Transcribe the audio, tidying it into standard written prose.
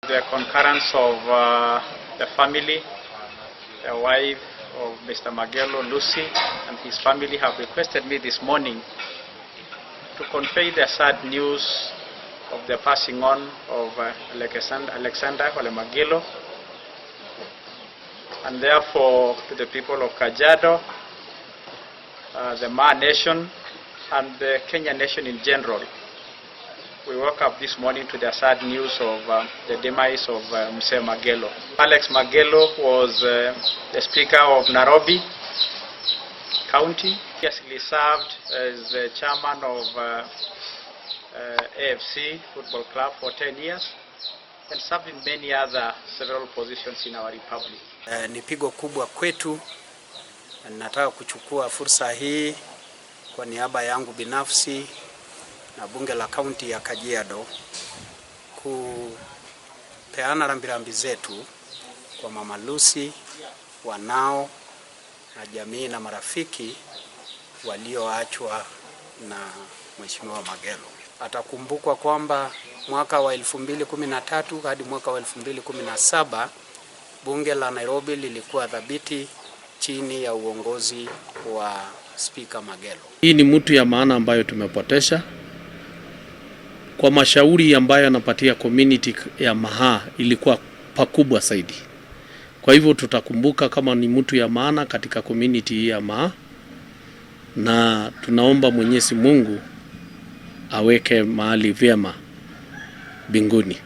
The concurrence of the family, the wife of Mr. Magelo, Lucy, and his family have requested me this morning to convey the sad news of the passing on of Alexander Ole Magelo, and therefore to the people of Kajiado, the Maa Nation, and the Kenya Nation in general. We woke up this morning to the sad news of the demise of Mr. Magelo. Alex Magelo was the Speaker of Nairobi County. He served as the chairman of AFC Football Club for 10 years and served in many other several positions in our republic. Ni pigo kubwa kwetu. Nataka kuchukua fursa hii kwa niaba yangu binafsi na bunge la kaunti ya Kajiado kupeana rambirambi zetu kwa Mama Lucy, wanao na jamii na marafiki walioachwa na Mheshimiwa Magelo. Atakumbukwa kwamba mwaka wa 2013 hadi mwaka wa 2017 bunge la Nairobi lilikuwa dhabiti chini ya uongozi wa Spika Magelo. Hii ni mtu ya maana ambayo tumepotesha. Kwa mashauri ambayo anapatia community ya Maa ilikuwa pakubwa zaidi. Kwa hivyo tutakumbuka kama ni mtu ya maana katika community ya Maa, na tunaomba Mwenyezi Mungu aweke mahali vyema mbinguni.